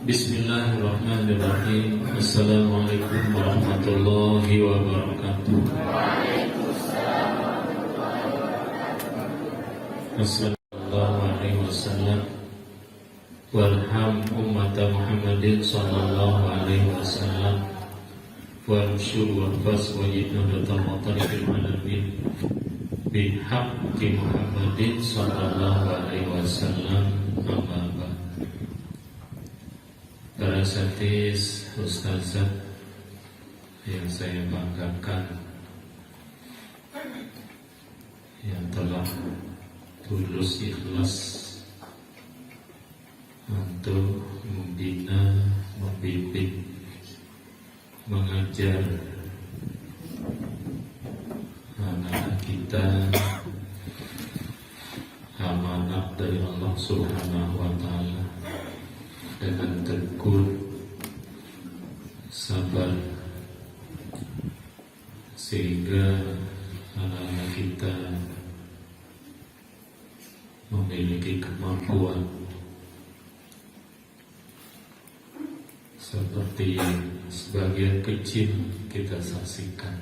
Bismillahirrahmanirrahim. Assalamualaikum warahmatullahi wabarakatuh. Sallallahu alaihi wasallam warham ummata Muhammadin sallallahu alaihi wasallam warshur warfas wajibna datamatarifil alamin bihaqqi Muhammadin sallallahu alaihi wasallam. Amma ba'd. Para satis, ustazah yang saya banggakan, yang telah tulus ikhlas untuk membina, membimbing, mengajar anak-anak kita, amanat dari Allah Subhanahu wa Ta'ala, dengan tekun, sabar, sehingga anak-anak kita memiliki kemampuan seperti yang sebagian kecil kita saksikan,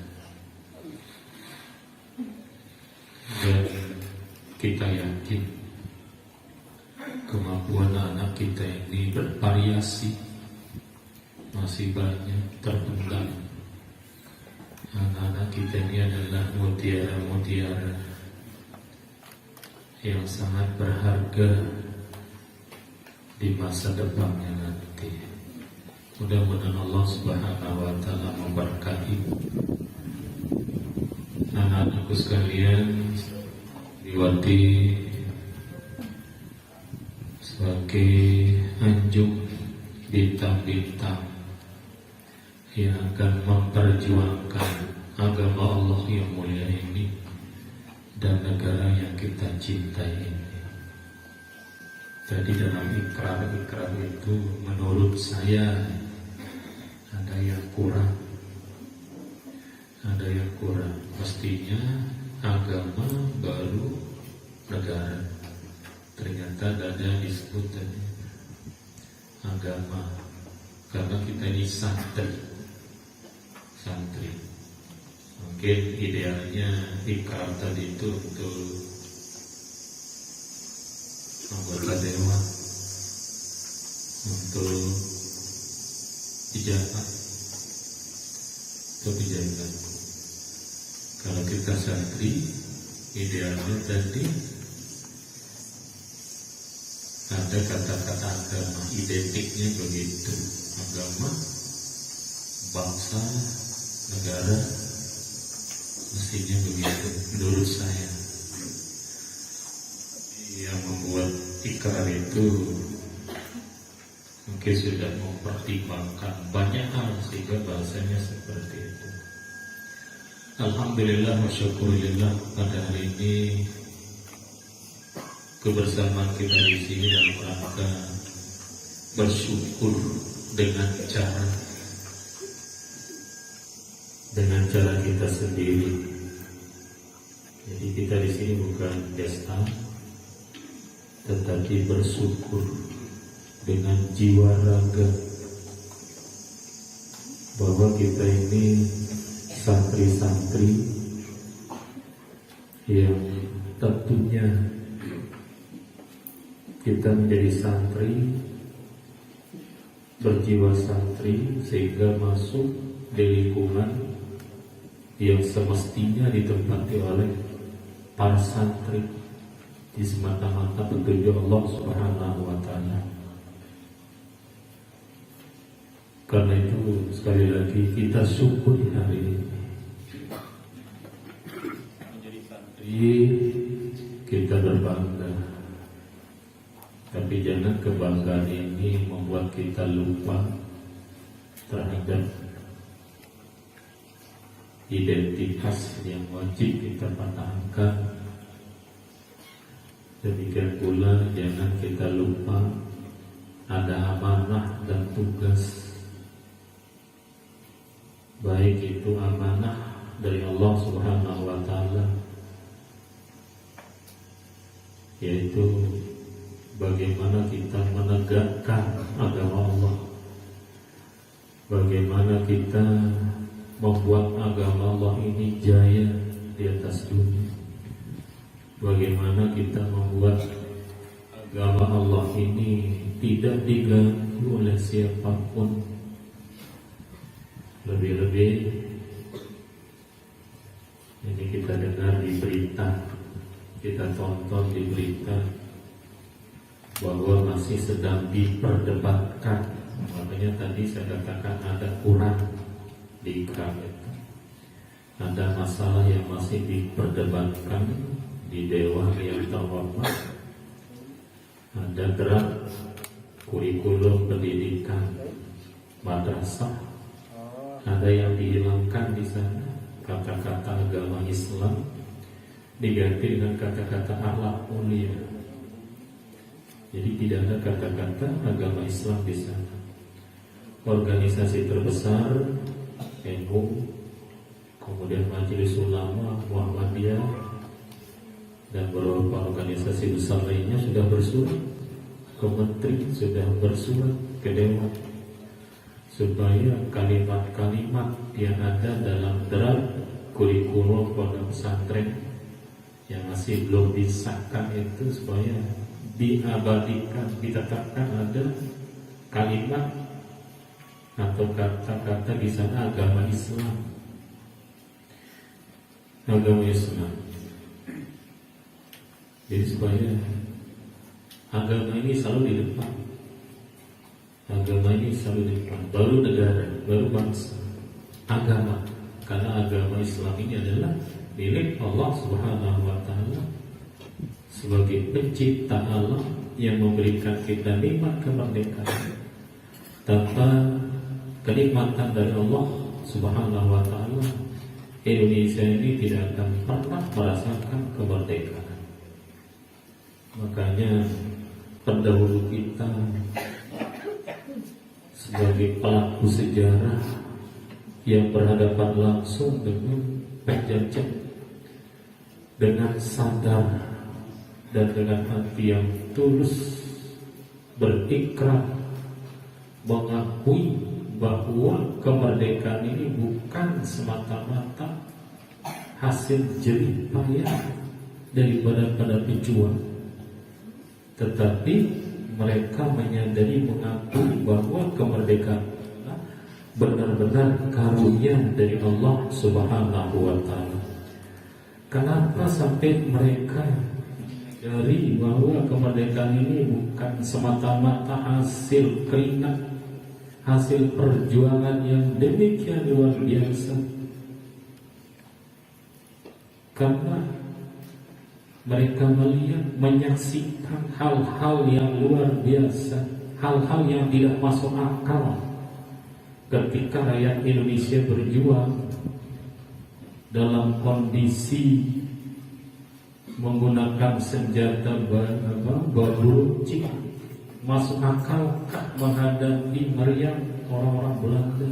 dan kita yakin kemampuan anak kita ini bervariasi, masih banyak terpendam. Anak-anak kita ini adalah mutiara-mutiara yang sangat berharga di masa depannya nanti. Mudah-mudahan Allah Subhanahu wa Ta'ala memberkahi anak-anakku sekalian, diwati sebagai anjung bintang-bintang yang akan memperjuangkan agama Allah yang mulia ini dan negara yang kita cintai ini. Tadi dalam ikrar itu menurut saya ada yang kurang. Pastinya agama baru negara. Ternyata ada disebut tadi agama, karena kita ini santri. Mungkin idealnya ikrar tadi itu untuk anggota dewan, untuk pejabat atau pejabat. Kalau kita santri, idealnya tadi ada kata-kata agama, identiknya begitu. Agama, bangsa, negara, mestinya begitu menurut saya. Yang membuat ikrar itu mungkin sudah mempertimbangkan banyak hal sehingga bahasanya seperti itu. Alhamdulillah wa syukurillah, pada hari ini kebersamaan kita di sini dalam rangka bersyukur dengan cara kita sendiri. Jadi kita di sini bukan pesta, tetapi bersyukur dengan jiwa raga bahwa kita ini santri-santri yang tentunya kita menjadi santri, berjiwa santri, sehingga masuk di lingkungan yang semestinya ditempati oleh para santri di semata-mata petunjuk Allah Subhanahu wa Ta'ala. Karena itu sekali lagi kita syukur hari ini menjadi santri, kita berbangga. Tapi jangan kebanggaan ini membuat kita lupa terhadap identitas yang wajib kita pertahankan. Demikian pula jangan kita lupa ada amanah dan tugas, baik itu amanah dari Allah Subhanahu wa Ta'ala, yaitu bagaimana kita menegakkan agama Allah, bagaimana kita membuat agama Allah ini jaya di atas dunia, bagaimana kita membuat agama Allah ini tidak diganggu oleh siapapun. Lebih-lebih ini kita dengar di berita, kita tonton di berita bahwa masih sedang diperdebatkan. Makanya tadi saya katakan ada kurang di ikram itu. Ada masalah yang masih diperdebatkan di Dewan yang terhormat. Ada draft kurikulum pendidikan madrasah, ada yang dihilangkan di sana, kata-kata agama Islam diganti dengan kata-kata akhlak mulia. Jadi tidak ada kata-kata agama Islam di sana. Organisasi terbesar NU, kemudian Majelis Ulama Muhammadiyah dan beberapa organisasi besar lainnya sudah bersurat ke menteri, sudah bersurat ke dewan supaya kalimat-kalimat yang ada dalam draft kurikulum pondok pesantren yang masih belum disahkan itu supaya diabadikan, ditetapkan ada kalimat atau kata-kata di sana agama Islam. Agama Islam. Jadi supaya agama ini selalu di depan. Agama ini selalu di depan. Baru negara, baru bangsa. Agama. Karena agama Islam ini adalah milik Allah Subhanahu wa Ta'ala sebagai pencipta Allah yang memberikan kita nikmat kemerdekaan. Tanpa kenikmatan dari Allah Subhanahu wa Ta'ala, Indonesia ini tidak akan pernah merasakan kemerdekaan. Makanya pendahulu kita sebagai pelaku sejarah yang berhadapan langsung dengan penjajah dengan sadar dan dengan hati yang tulus berikrar mengakui bahwa kemerdekaan ini bukan semata-mata hasil jerih payah daripada para pejuang, tetapi mereka menyadari, mengakui bahwa kemerdekaan benar-benar karunia dari Allah Subhanahu wa Ta'ala. Kenapa sampai mereka menyadari bahwa kemerdekaan ini bukan semata-mata hasil keringat, hasil perjuangan yang demikian luar biasa? Karena mereka melihat, menyaksikan hal-hal yang luar biasa, hal-hal yang tidak masuk akal ketika rakyat Indonesia berjuang dalam kondisi menggunakan senjata beruncing. Masuk akal menghadapi meriam orang-orang Belanda?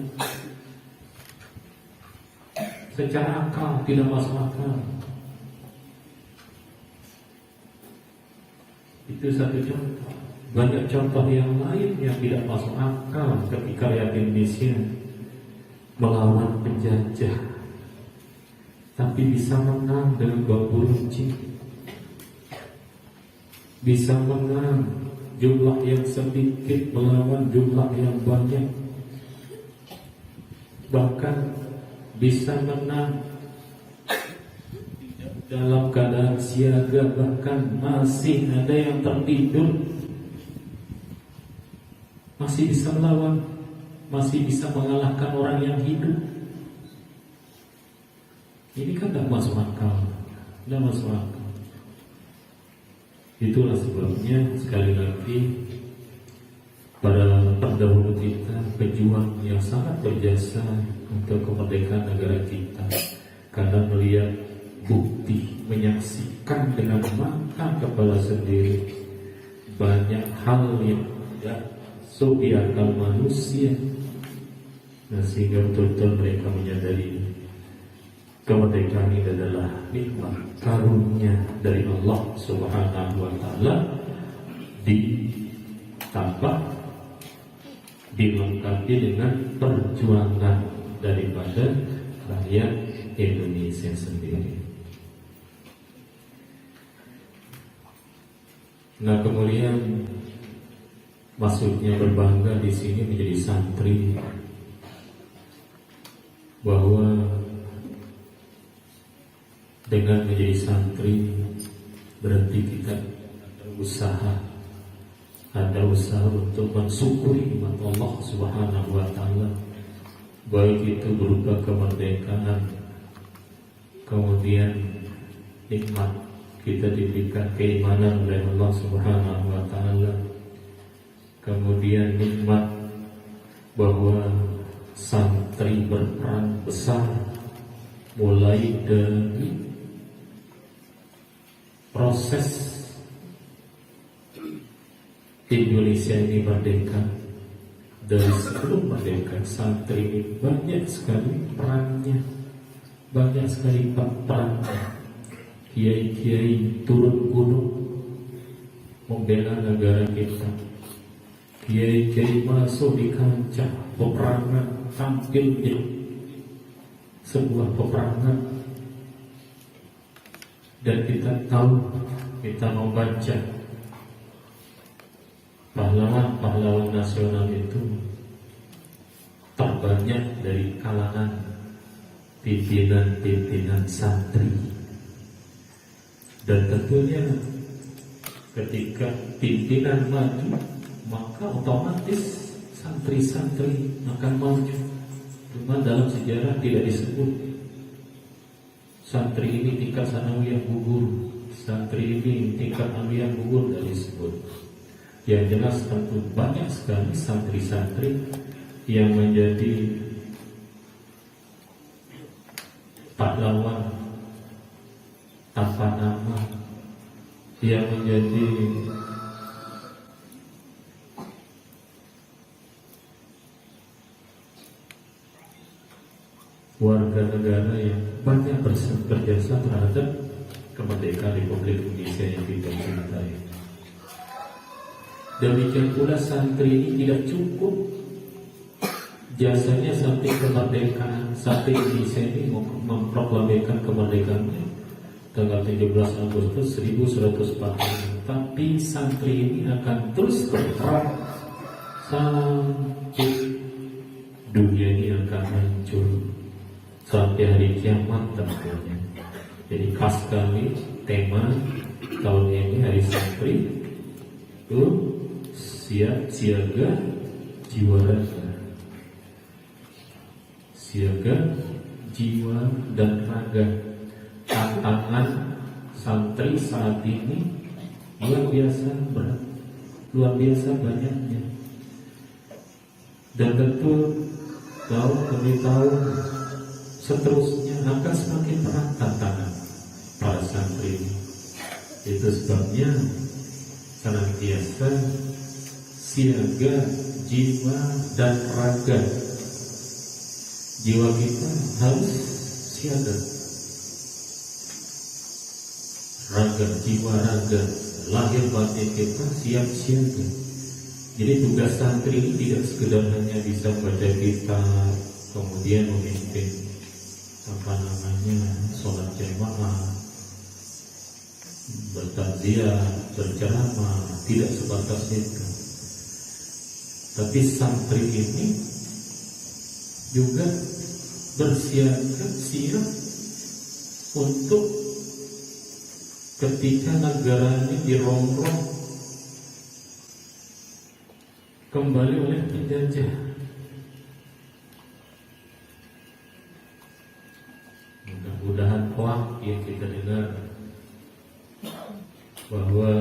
Secara akal tidak masuk akal. Itu satu contoh. Banyak contoh yang lain yang tidak masuk akal ketika rakyat Indonesia melawan penjajah, tapi bisa menang dengan bambu runcing, bisa menang jumlah yang sedikit melawan jumlah yang banyak, bahkan bisa menang dalam keadaan siaga, bahkan masih ada yang tertidur, masih bisa melawan, masih bisa mengalahkan orang yang hidup. Ini kan tidak masuk akal, tidak masuk akal. Itulah sebabnya sekali lagi para pendahulu kita, pejuang yang sangat berjasa untuk kemerdekaan negara kita, karena melihat bukti, menyaksikan dengan mata kepala sendiri banyak hal yang tidak masuk di akal manusia, nah, sehingga betul-betul mereka menyadari kemerdekaan ini adalah nikmat karunia dari Allah Subhanahu wa Ta'ala, dengan perjuangan daripada rakyat Indonesia sendiri. Nah, kemudian maksudnya berbangga di sini menjadi santri, bahwa dengan menjadi santri berarti kita ada usaha untuk mensyukuri nikmat Allah Subhanahu wa taala, baik itu berupa kemerdekaan, kemudian nikmat kita diberikan keimanan oleh Allah Subhanahu wa taala, kemudian nikmat bahwa santri berperan besar mulai dari proses Indonesia ini merdeka. Dari sebelum merdeka, santri ini banyak sekali perannya, banyak sekali perannya. Kiai-kiai turun gunung membela negara kita, kiai-kiai masuk di kancah peperangan, tampil di sebuah peperangan. Dan kita tahu, kita membaca pahlawan-pahlawan nasional itu terbanyak dari kalangan pimpinan-pimpinan santri. Dan tentunya ketika pimpinan maju, maka otomatis santri-santri akan maju. Cuma dalam sejarah tidak disebut santri ini tingkat sanawiyah gugur, santri ini tingkat aliyah gugur, tidak disebut. Yang jelas tentu banyak sekali santri-santri yang menjadi pahlawan tanpa nama, yang menjadi warga negara yang banyak berjasa terhadap kemerdekaan Republik Indonesia yang kita cintai. Demikian pula santri ini tidak cukup jasanya sampai kemerdekaan, sampai Indonesia ini memproklamirkan kemerdekaannya tanggal 17 Agustus 1145. Tapi santri ini akan terus berperan sampai dunia ini akan hancur, sampai hari kiamat tentunya. Jadi khas kali tema tahun ini hari santri itu siap siaga jiwa raga, siaga jiwa dan raga. Tantangan santri saat ini luar biasa berat, luar biasa banyaknya. Dan tentu demi tahun seterusnya akan semakin berat tantangan para santri ini. Itu sebabnya senantiasa siaga jiwa dan raga. Jiwa kita harus siaga, raga, jiwa raga, lahir batin kita siap siaga. Jadi tugas santri ini tidak sekedar hanya bisa baca kitab, kemudian memimpin sholat jamaah, bertakziah, berceramah, tidak sebatas itu. Tapi santri ini juga bersiap untuk ketika negaranya dirongrong kembali oleh penjajah. Mudah-mudahan kelak yang kita dengar bahwa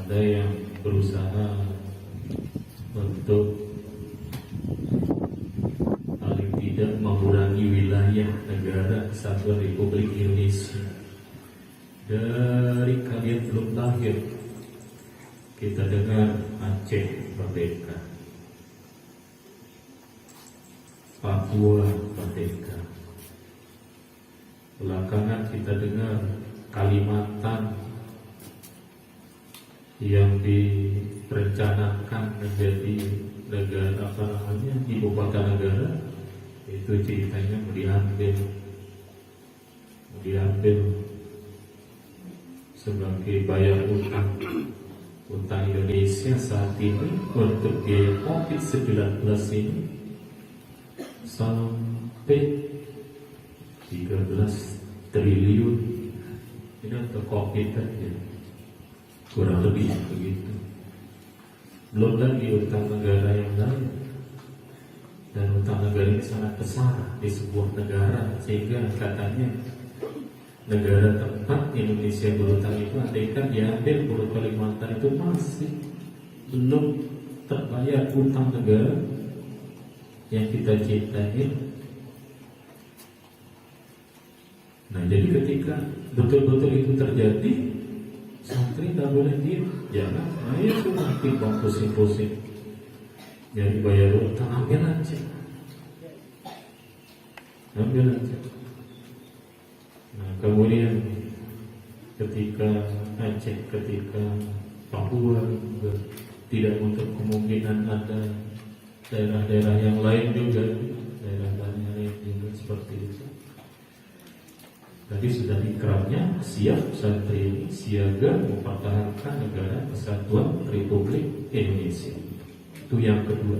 ada yang berusaha untuk paling tidak mengurangi wilayah negara kesatuan Republik Indonesia. Dari kalian belum lahir kita dengar Aceh merdeka, Papua merdeka. Belakangan kita dengar Kalimantan yang direncanakan menjadi negara apa namanya ibu kota negara itu ceritanya mau diambil sebagai bayar utang Indonesia saat ini untuk biaya COVID-19 ini sampai 13 triliun. Ini untuk COVID aja kurang lebih begitu. Belum lagi utang negara yang lain, dan utang negara ini sangat besar di sebuah negara, sehingga katanya negara tempat Indonesia berutang itu andaikan diambil Pulau Kalimantan itu masih belum terbayar utang negara yang kita cintai. Nah, jadi ketika betul-betul itu terjadi, santri tak boleh diam, jangan ayo cuma timbang pusing-pusing jadi bayar utang, ambil aja. Nah, kemudian ketika Aceh, ketika Papua juga tidak untuk kemungkinan ada daerah-daerah yang lain juga, daerah-daerah lain juga seperti itu. Tadi sudah ikrarnya siap santri ini siaga mempertahankan negara kesatuan Republik Indonesia. Itu yang kedua.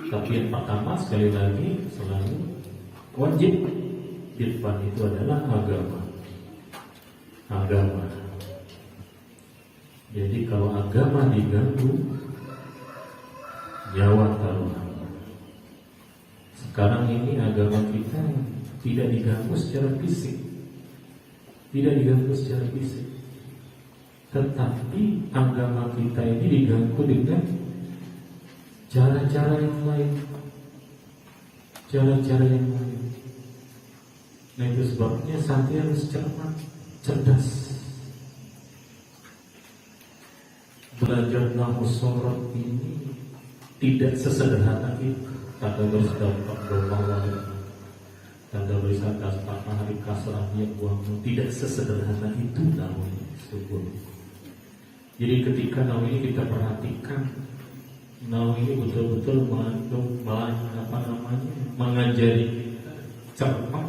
Tapi yang pertama sekali lagi selalu wajib di depan itu adalah agama. Jadi kalau agama diganggu, nyawa taruhan. Sekarang ini agama kita tidak diganggu secara fisik, tetapi agama kita ini diganggu dengan cara-cara yang lain. Nah, itu sebabnya santri harus cermat, cerdas. Belajar nahwu sorot ini tidak sesederhana itu. Kata berdampak gelombang, tanda wisata matahari kasrahnya buangmu, tidak sesederhana itu namanya subur. Jadi ketika nahu ini kita perhatikan, nahu ini betul-betul mengajari cermat,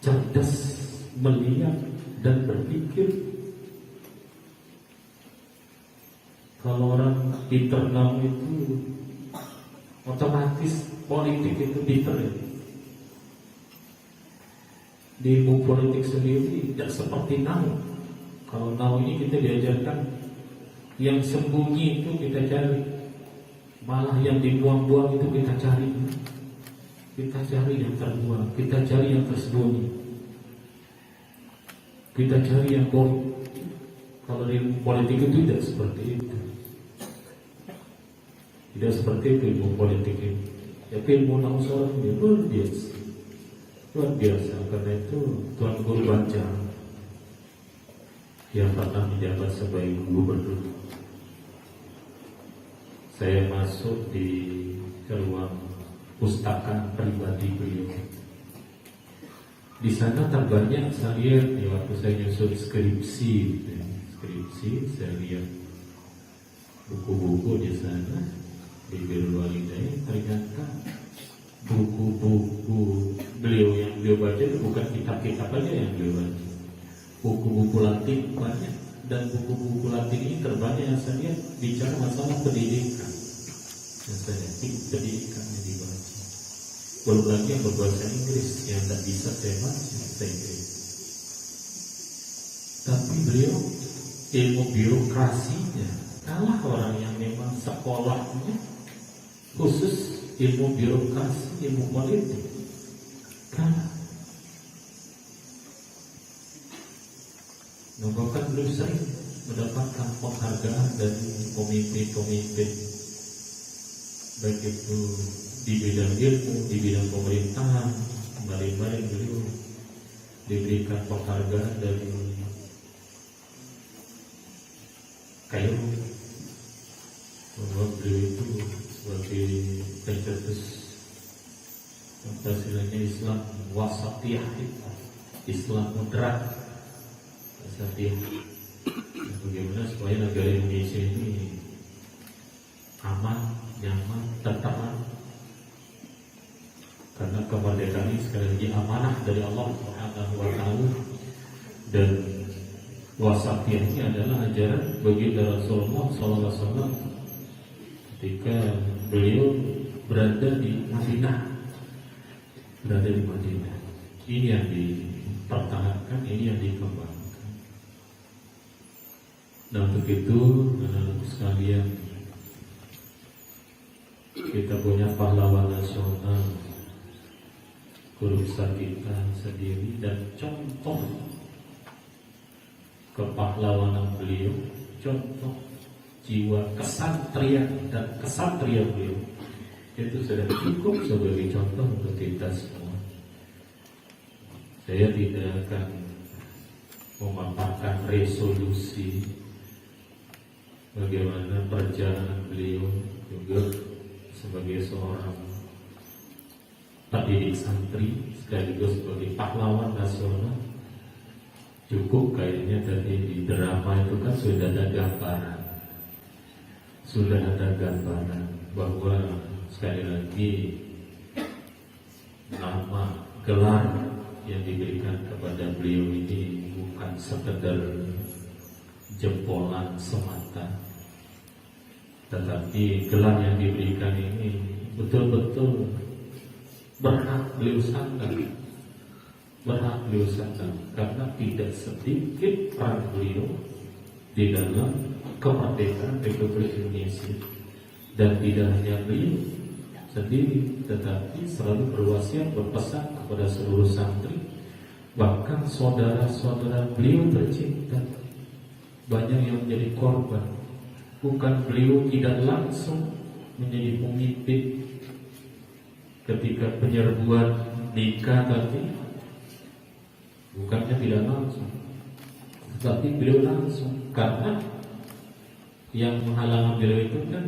cerdas, melihat dan berpikir. Kalau orang pintar nahu itu otomatis politik itu pintar ya. Di ilmu politik sendiri tidak seperti nahu. Kalau nahu ini kita diajarkan yang sembunyi itu kita cari, malah yang dibuang-buang itu kita cari. Kita cari yang terbuang, kita cari yang tersembunyi, kita cari yang bohong. Kalau di ilmu politik itu tidak seperti itu. Tidak seperti itu ilmu politik ini. Tapi ilmu nahu sorot ini luar biasa. Karena itu Tuan Guru Banca yang pernah menjabat sebagai gubernur, saya masuk di ruang pustaka pribadi beliau. Di sana terbanyak saya lihat waktu saya nyusun skripsi, saya lihat buku-buku di sana di Birrul Walidain. Ternyata buku-buku beliau yang beliau baca itu bukan kitab-kitab aja yang beliau baca, buku-buku Latin banyak. Dan buku-buku Latin ini terbanyak yang saya lihat bicara masalah pendidikan. Pendidikan yang dibaca, belum lagi yang berbahasa Inggris yang tidak bisa saya baca bahasa Inggris. Tapi beliau ilmu birokrasinya kalah orang yang memang sekolahnya khusus ilmu birokrasi, ilmu politik, kalah. Bahkan belum sering mendapatkan penghargaan dari pemimpin-pemimpin, baik itu di bidang ilmu, di bidang pemerintahan. Kemarin-kemarin beliau diberikan penghargaan dari Kairo bahwa beliau itu sebagai pencetus istilahnya Islam wasatiyah, Islam moderat. Bagaimana supaya negara Indonesia ini aman, nyaman, tenteram. Karena kemerdekaan ini sekali lagi amanah dari Allah Subhanahu wa Ta'ala, dan wasatiyah ini adalah ajaran baginda Rasulullah SAW ketika beliau berada di Madinah. Ini yang dipertahankan, ini yang dikembangkan. Nah, untuk itu anak-anak sekalian, kita punya pahlawan nasional, guru besar kita sendiri, dan contoh kepahlawanan beliau, contoh jiwa kesatria dan kesatria beliau, itu sudah cukup sebagai contoh untuk kita semua. Saya tidak akan memaparkan resolusi bagaimana perjalanan beliau juga sebagai seorang pendidik santri sekaligus sebagai pahlawan nasional. Cukup kayaknya tadi di drama itu kan sudah ada gambaran bahwa sekali lagi nama gelar yang diberikan kepada beliau ini bukan sekedar jempolan semata, tetapi gelar yang diberikan ini betul-betul berhak beliau sandang, karena tidak sedikit peran beliau di dalam kemerdekaan Republik Indonesia. Dan tidak hanya beliau sendiri, tetapi selalu berwasiat, berpesan kepada seluruh santri, bahkan saudara-saudara beliau tercinta banyak yang menjadi korban. Bukan beliau tidak langsung menjadi pemimpin ketika penyerbuan nikah, tapi bukannya tidak langsung, tapi beliau langsung, karena yang menghalangi beliau itu kan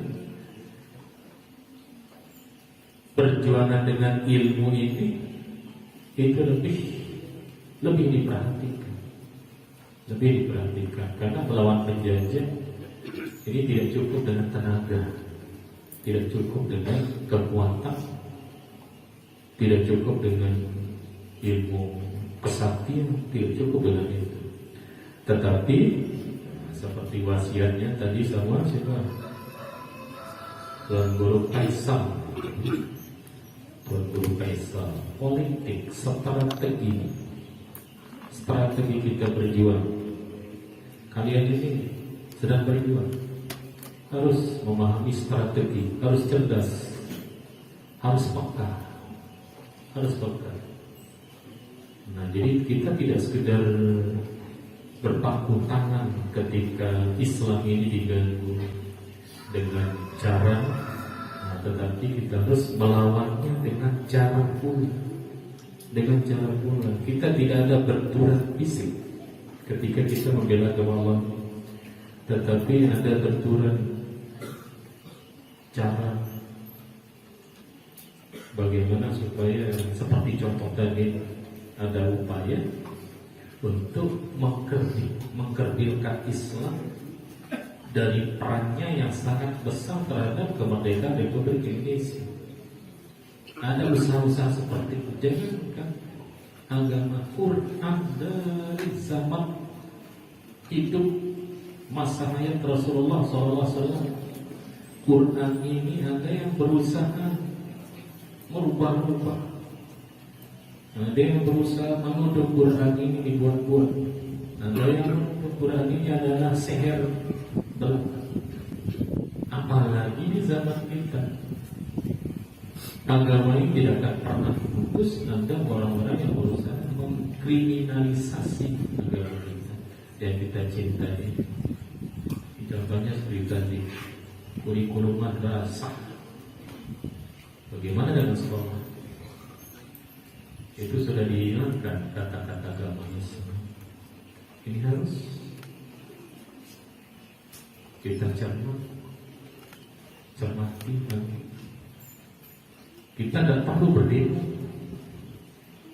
perjuangan dengan ilmu ini, itu lebih diperhatikan, karena melawan penjajah ini tidak cukup dengan tenaga, tidak cukup dengan kekuatan, tidak cukup dengan ilmu kesaktian, tidak cukup dengan itu. Tetapi seperti wasiatnya tadi sama siapa? Tuan Guru Kaisar, politik, strategi kita berjuang. Kalian ini sedang berjuang, harus memahami strategi, harus cerdas, harus peka. Nah, jadi kita tidak sekedar berpangku tangan ketika Islam ini diganggu dengan cara, tetapi kita harus melawannya dengan cara pula. Kita tidak ada benturan fisik ketika kita membela agama Allah, tetapi ada benturan cara. Bagaimana supaya seperti contoh tadi, ada upaya untuk mengkerdilkan Islam dari perannya yang sangat besar terhadap kemerdekaan Republik Indonesia. Ada usaha-usaha seperti itu. Jangankan agama, Quran dari zaman hidup masa hayat Rasulullah SAW, Quran ini ada yang berusaha merubah-rubah. Ada yang berusaha menuduh Quran ini dibuat-buat. Ada yang menuduh Quran ini adalah seher Belanda. Apalagi di zaman kita, agama ini tidak akan pernah putus. Ada orang-orang yang berusaha mengkriminalisasi agama kita yang kita cintai. Contohnya seperti tadi, kurikulum madrasah. Bagaimana dengan sekolah? Itu sudah dihilangkan kata-kata agama Islam. Ini harus kita cermati. Kita tidak perlu berdemo,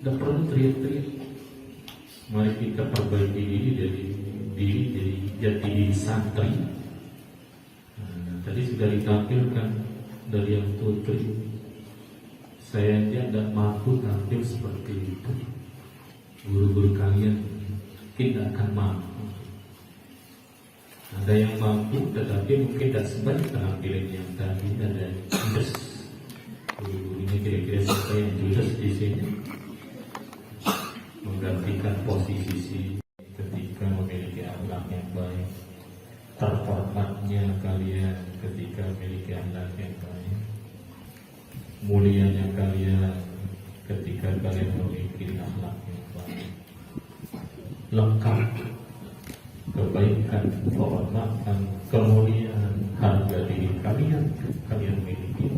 tidak perlu teriak-teriak. Mari kita perbaiki diri dari jati diri santri. Tadi sudah ditampilkan dari yang putri. Saya aja tidak mampu tampil seperti itu. Guru-guru kalian tidak akan mampu. Ada yang mampu, tetapi mungkin tidak sebaik penampilan yang tadi. Ada judes. Guru-gurunya kira-kira siapa yang judes di sini? Menggantikan posisi ketika memiliki akhlak yang baik. Terhormatnya kalian ketika memiliki akhlak yang baik. Mulianya kalian ketika kalian memiliki akhlak yang baik. Lengkap kebaikan, kehormatan, kemuliaan, harga diri kalian miliki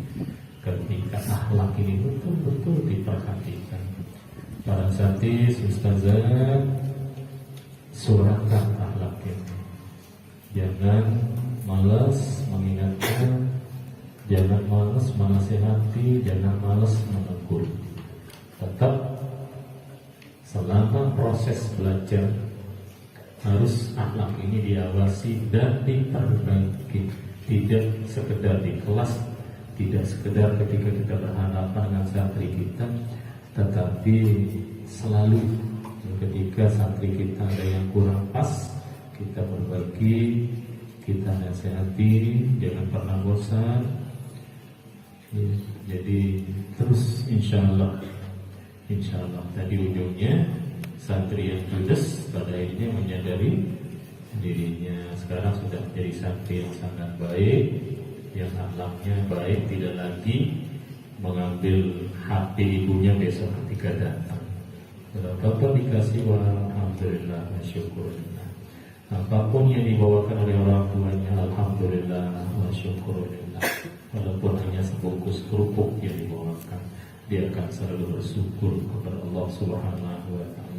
ketika akhlak ini betul-betul diperhatikan. Para satis, ustazah, suarakan akhlak ini. Jangan malas mengingatkan, jangan malas menasihati, jangan malas menegur. Tetap selama proses belajar harus akhlak ini diawasi dan diperbaiki. Tidak sekedar di kelas, tidak sekedar ketika kita berhadapan dengan santri kita, tetapi selalu ketika santri kita ada yang kurang pas, kita perbaiki, kita nasihati, jangan pernah bosan. Jadi terus insya Allah tadi ujungnya santri yang judes pada akhirnya menyadari dirinya sekarang sudah menjadi santri yang sangat baik, yang akhlaknya baik, tidak lagi mengambil HP ibunya besok ketika datang. Berapapun dikasih, alhamdulillah, syukurulillah. Apapun yang dibawakan oleh orang tuanya, alhamdulillah, syukurulillah. Walaupun hanya sebungkus kerupuk yang dibawakan, dia akan selalu bersyukur kepada Allah Subhanahu wa Ta'ala.